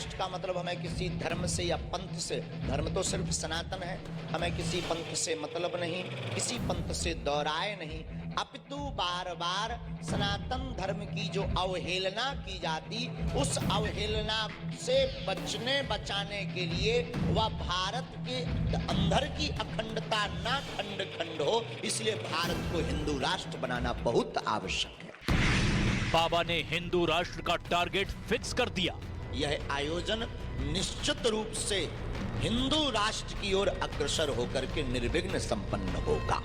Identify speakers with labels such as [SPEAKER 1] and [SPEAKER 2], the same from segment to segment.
[SPEAKER 1] राष्ट्र का मतलब हमें किसी धर्म से या पंथ से, धर्म तो सिर्फ सनातन है, हमें किसी पंथ से मतलब नहीं, किसी पंथ से दोहराए नहीं, अपितु बार बार सनातन धर्म की जो अवहेलना की जाती, उस अवहेलना से बचाने के लिए वह भारत के अंदर की अखंडता ना खंड खंड हो, इसलिए भारत को हिंदू राष्ट्र बनाना बहुत आवश्यक है।
[SPEAKER 2] बाबा ने हिंदू राष्ट्र का टारगेट फिक्स कर दिया।
[SPEAKER 1] यह आयोजन निश्चित रूप से हिंदू राष्ट्र की ओर अग्रसर होकर के निर्विघ्न संपन्न होगा।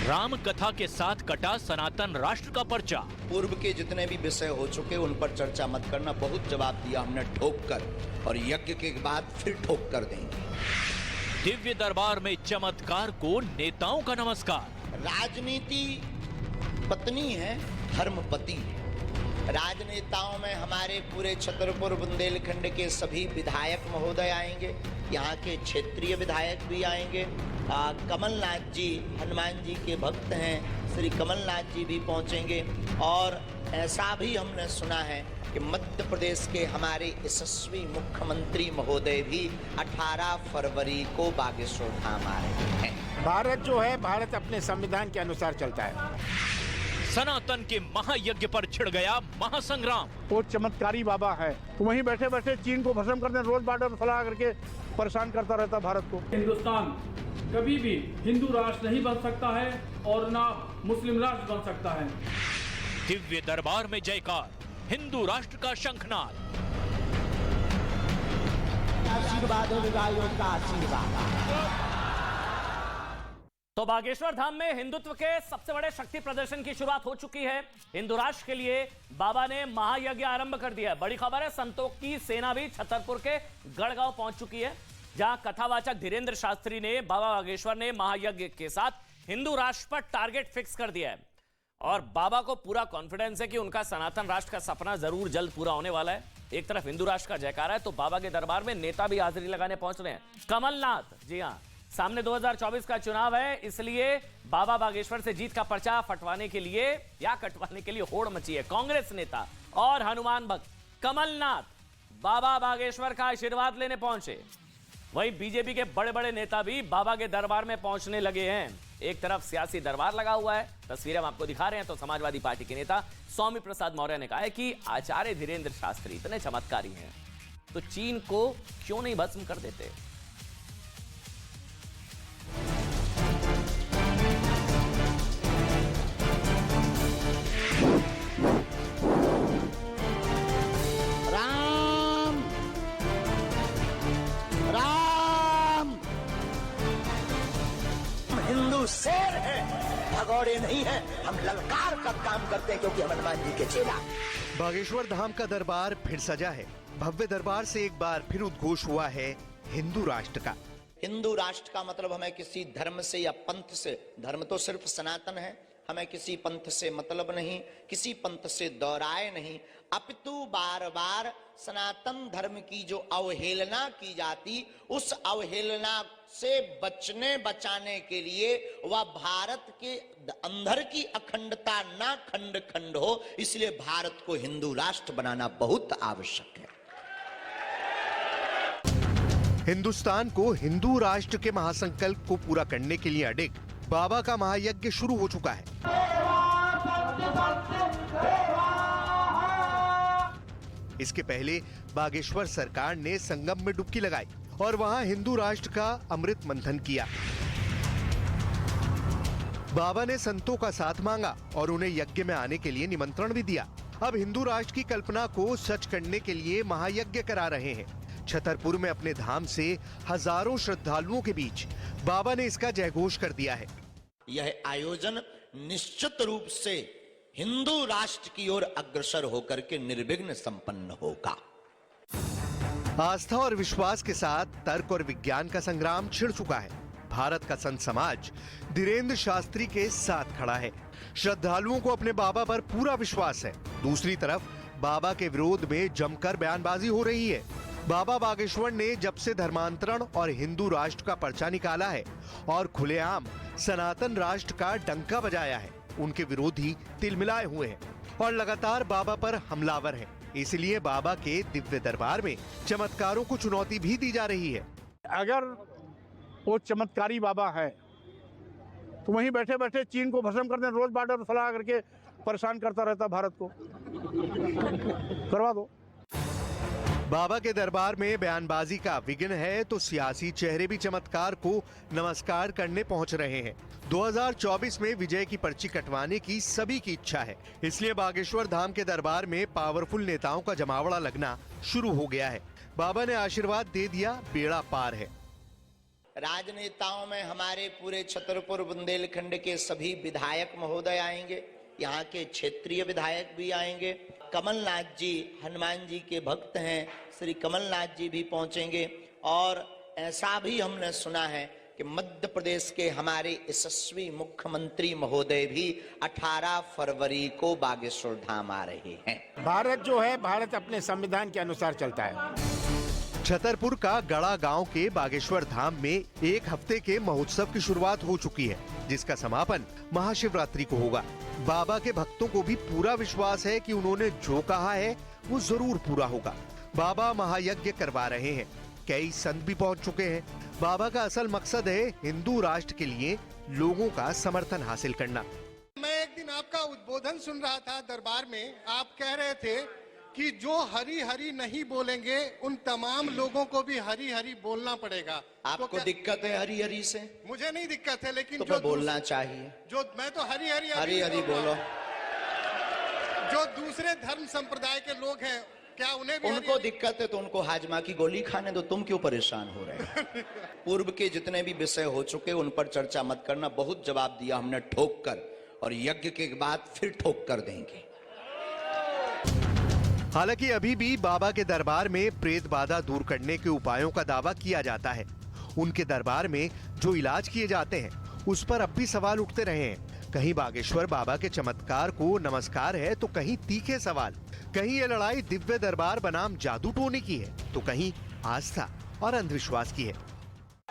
[SPEAKER 2] राम कथा के साथ कटा सनातन राष्ट्र का पर्चा।
[SPEAKER 1] पूर्व के जितने भी विषय हो चुके उन पर चर्चा मत करना, बहुत जवाब दिया हमने ठोक कर, और यज्ञ के बाद फिर ठोक कर देंगे।
[SPEAKER 2] दिव्य दरबार में चमत्कार को नेताओं का नमस्कार।
[SPEAKER 1] राजनीति पत्नी है, धर्मपति है। राजनेताओं में हमारे पूरे छतरपुर बुंदेलखंड के सभी विधायक महोदय आएंगे, यहाँ के क्षेत्रीय विधायक भी आएंगे। कमलनाथ जी हनुमान जी के भक्त हैं, श्री कमलनाथ जी भी पहुँचेंगे। और ऐसा भी हमने सुना है कि मध्य प्रदेश के हमारे यशस्वी मुख्यमंत्री महोदय भी 18 फरवरी को बागेश्वर धाम आ रहे हैं।
[SPEAKER 3] भारत जो है, भारत अपने संविधान के अनुसार चलता है।
[SPEAKER 2] सनातन के महायज्ञ पर छिड़ गया महासंग्राम।
[SPEAKER 3] वो चमत्कारी बाबा है, तो वहीं बैठे बैठे चीन को भस्म करने रोज बॉर्डर फैला करके परेशान करता रहता भारत को।
[SPEAKER 4] हिंदुस्तान कभी भी हिंदू राष्ट्र नहीं बन सकता है और ना मुस्लिम राष्ट्र बन सकता है।
[SPEAKER 2] दिव्य दरबार में जयकार, हिंदू राष्ट्र का शंखनाद।
[SPEAKER 1] आशीर्वाद का आशीर्वाद।
[SPEAKER 5] तो बागेश्वर धाम में हिंदुत्व के सबसे बड़े शक्ति प्रदर्शन की शुरुआत हो चुकी है। हिंदू राष्ट्र के लिए बाबा ने महायज्ञ आरंभ कर दिया है। बड़ी खबर है, संतों की सेना भी छतरपुर के गढ़गांव पहुंच चुकी है, जहां कथावाचक धीरेन्द्र शास्त्री ने बाबा बागेश्वर ने महायज्ञ के साथ हिंदू राष्ट्र पर टारगेट फिक्स कर दिया है। और बाबा को पूरा कॉन्फिडेंस है कि उनका सनातन राष्ट्र का सपना जरूर जल्द पूरा होने वाला है। एक तरफ हिंदू राष्ट्र का जयकारा है, तो बाबा के दरबार में नेता भी हाजिरी लगाने पहुंच रहे हैं। कमलनाथ, जी हां, सामने 2024 का चुनाव है, इसलिए बाबा बागेश्वर से जीत का पर्चा फटवाने के लिए या कटवाने के लिए होड़ मची है। कांग्रेस नेता और हनुमान भक्त कमलनाथ बाबा बागेश्वर का आशीर्वाद लेने पहुंचे। वहीं बीजेपी के बड़े बड़े नेता भी बाबा के दरबार में पहुंचने लगे हैं। एक तरफ सियासी दरबार लगा हुआ है, तस्वीरें हम आपको दिखा रहे हैं। तो समाजवादी पार्टी के नेता स्वामी प्रसाद मौर्य ने कहा है कि आचार्य धीरेन्द्र शास्त्री इतने चमत्कारी हैं, तो चीन को क्यों नहीं भस्म कर देते।
[SPEAKER 1] हिंदू शेर है, भगौड़े नहीं है। हम ललकार का काम करते हैं क्योंकि हम हनुमान जी के चेला।
[SPEAKER 6] बागेश्वर धाम का दरबार फिर सजा है। भव्य दरबार से एक बार फिर उद्घोष हुआ है हिंदू राष्ट्र का।
[SPEAKER 1] हिंदू राष्ट्र का मतलब हमें किसी धर्म से या पंथ से, धर्म तो सिर्फ सनातन है, हमें किसी पंथ से मतलब नहीं, किसी पंथ से दोहराए नहीं, अपितु बार बार सनातन धर्म की जो अवहेलना की जाती, उस अवहेलना से बचाने के लिए वह भारत के अंदर की अखंडता ना खंड खंड हो, इसलिए भारत को हिंदू राष्ट्र बनाना बहुत आवश्यक है।
[SPEAKER 6] हिंदुस्तान को हिंदू राष्ट्र के महासंकल्प को पूरा करने के लिए अडिग बाबा का महायज्ञ शुरू हो चुका है। इसके पहले बागेश्वर सरकार ने संगम में डुबकी लगाई और वहां हिंदू राष्ट्र का अमृत मंथन किया। बाबा ने संतों का साथ मांगा और उन्हें यज्ञ में आने के लिए निमंत्रण भी दिया। अब हिंदू राष्ट्र की कल्पना को सच करने के लिए महायज्ञ करा रहे हैं। छतरपुर में अपने धाम से हजारों श्रद्धालुओं के बीच बाबा ने इसका जयघोष कर दिया है।
[SPEAKER 1] यह आयोजन निश्चित रूप से हिंदू राष्ट्र की ओर अग्रसर होकर के निर्विघ्न संपन्न होगा।
[SPEAKER 6] आस्था और विश्वास के साथ तर्क और विज्ञान का संग्राम छिड़ चुका है। भारत का संत समाज धीरेन्द्र शास्त्री के साथ खड़ा है। श्रद्धालुओं को अपने बाबा पर पूरा विश्वास है। दूसरी तरफ बाबा के विरोध में जमकर बयानबाजी हो रही है। बाबा बागेश्वर ने जब से धर्मांतरण और हिंदू राष्ट्र का पर्चा निकाला है और खुलेआम सनातन राष्ट्र का डंका बजाया है, उनके विरोधी तिलमिलाए हुए हैं और लगातार बाबा पर हमलावर हैं। इसलिए बाबा के दिव्य दरबार में चमत्कारों को चुनौती भी दी जा रही है।
[SPEAKER 3] अगर वो चमत्कारी बाबा है तो वहीं बैठे बैठे चीन को भस्म कर दें, रोज बॉर्डर फैला करके परेशान करता रहता भारत को। करवा दो।
[SPEAKER 6] बाबा के दरबार में बयानबाजी का विघ्न है तो सियासी चेहरे भी चमत्कार को नमस्कार करने पहुंच रहे हैं। 2024 में विजय की पर्ची कटवाने की सभी की इच्छा है, इसलिए बागेश्वर धाम के दरबार में पावरफुल नेताओं का जमावड़ा लगना शुरू हो गया है। बाबा ने आशीर्वाद दे दिया, बेड़ा पार है।
[SPEAKER 1] राजनेताओं में हमारे पूरे छतरपुर बुंदेलखंड के सभी विधायक महोदय आएंगे, यहाँ के क्षेत्रीय विधायक भी आएंगे। कमलनाथ जी हनुमान जी के भक्त हैं, श्री कमलनाथ जी भी पहुंचेंगे। और ऐसा भी हमने सुना है कि मध्य प्रदेश के हमारे यशस्वी मुख्यमंत्री महोदय भी 18 फरवरी को बागेश्वर धाम आ रहे हैं।
[SPEAKER 7] भारत जो है, भारत अपने संविधान के अनुसार चलता है।
[SPEAKER 6] छतरपुर का गड़ा गांव के बागेश्वर धाम में एक हफ्ते के महोत्सव की शुरुआत हो चुकी है, जिसका समापन महाशिवरात्रि को होगा। बाबा के भक्तों को भी पूरा विश्वास है कि उन्होंने जो कहा है वो जरूर पूरा होगा। बाबा महायज्ञ करवा रहे हैं, कई संत भी पहुंच चुके हैं। बाबा का असल मकसद है हिंदू राष्ट्र के लिए लोगों का समर्थन हासिल करना।
[SPEAKER 8] मैं एक दिन आपका उद्बोधन सुन रहा था दरबार में, आप कह रहे थे कि जो हरी हरी नहीं बोलेंगे उन तमाम लोगों को भी हरी हरी बोलना पड़ेगा।
[SPEAKER 1] आपको दिक्कत है हरी हरी से?
[SPEAKER 8] मुझे नहीं दिक्कत है, लेकिन
[SPEAKER 1] तो
[SPEAKER 8] जो
[SPEAKER 1] बोलना चाहिए।
[SPEAKER 8] जो मैं तो हरी हरी
[SPEAKER 1] हरी हरी बोलो।
[SPEAKER 8] जो दूसरे धर्म संप्रदाय के लोग हैं, क्या उन्हें भी
[SPEAKER 1] उनको दिक्कत है तो उनको हाजमा की गोली खाने दो, तुम क्यों परेशान हो रहे हो? पूर्व के जितने भी विषय हो चुके उन पर चर्चा मत करना। बहुत जवाब दिया हमने ठोक कर, और यज्ञ के बाद फिर ठोक कर देंगे।
[SPEAKER 6] हालांकि अभी भी बाबा के दरबार में प्रेत बाधा दूर करने के उपायों का दावा किया जाता है। उनके दरबार में जो इलाज किए जाते हैं उस पर अब भी सवाल उठते रहे हैं। कहीं बागेश्वर बाबा के चमत्कार को नमस्कार है तो कहीं तीखे सवाल। कहीं ये लड़ाई दिव्य दरबार बनाम जादू टोने की है तो कहीं आस्था और अंधविश्वास की है।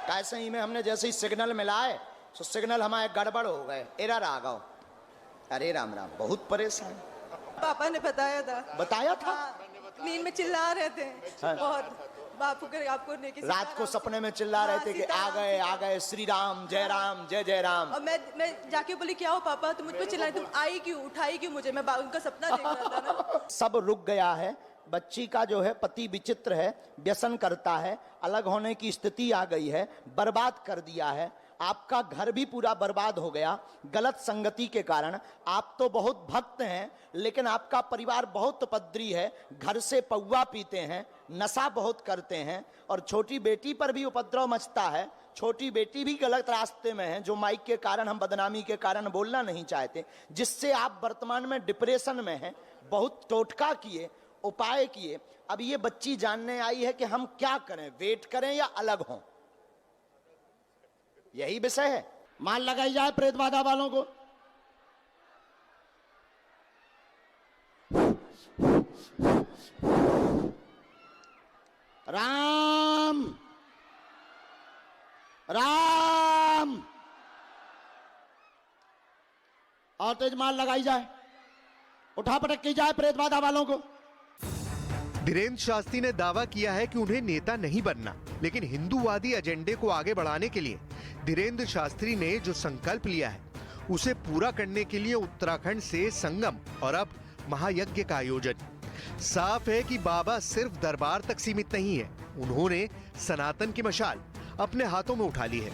[SPEAKER 1] कैसे ही में हमने जैसे ही सिग्नल मिलाए तो सिग्नल हमारे गड़बड़ हो गए, एरर आ गए। अरे राम राम, बहुत परेशान।
[SPEAKER 9] पापा ने बताया था। नींद में चिल्ला रहे थे।
[SPEAKER 1] हाँ।
[SPEAKER 9] और बापू के आपको
[SPEAKER 1] रात को सपने में चिल्ला रहे थे कि आ गए श्री राम, जय जय राम।
[SPEAKER 9] और मैं जाके बोली क्या हो पापा, तुम मुझ पर चिल्लाए, तुम आई क्यों, उठाई क्यों मुझे? मैं उनका सपना देख रहा था ना।
[SPEAKER 1] सब रुक गया है। बच्ची का जो है पति विचित्र है, व्यसन करता है, अलग होने की स्थिति आ गई है, बर्बाद कर दिया है। आपका घर भी पूरा बर्बाद हो गया गलत संगति के कारण। आप तो बहुत भक्त हैं, लेकिन आपका परिवार बहुत उपद्रवी है। घर से पौवा पीते हैं, नशा बहुत करते हैं, और छोटी बेटी पर भी उपद्रव मचता है। छोटी बेटी भी गलत रास्ते में है, जो माइक के कारण, हम बदनामी के कारण बोलना नहीं चाहते, जिससे आप वर्तमान में डिप्रेशन में हैं। बहुत टोटका किए, उपाय किए। अब ये बच्ची जानने आई है कि हम क्या करें, वेट करें या अलग हों, यही विषय है। माल लगाई जाए प्रेत बाधा वालों को। राम राम, और तेज माल लगाई जाए, उठा पटक की जाए प्रेत बाधा वालों को।
[SPEAKER 6] धीरेन्द्र शास्त्री ने दावा किया है कि उन्हें नेता नहीं बनना, लेकिन हिंदूवादी एजेंडे को आगे बढ़ाने के लिए धीरेन्द्र शास्त्री ने जो संकल्प लिया है उसे पूरा करने के लिए उत्तराखंड से संगम और अब महायज्ञ का आयोजन। साफ है कि बाबा सिर्फ दरबार तक सीमित नहीं है, उन्होंने सनातन की मशाल अपने हाथों में उठा ली है।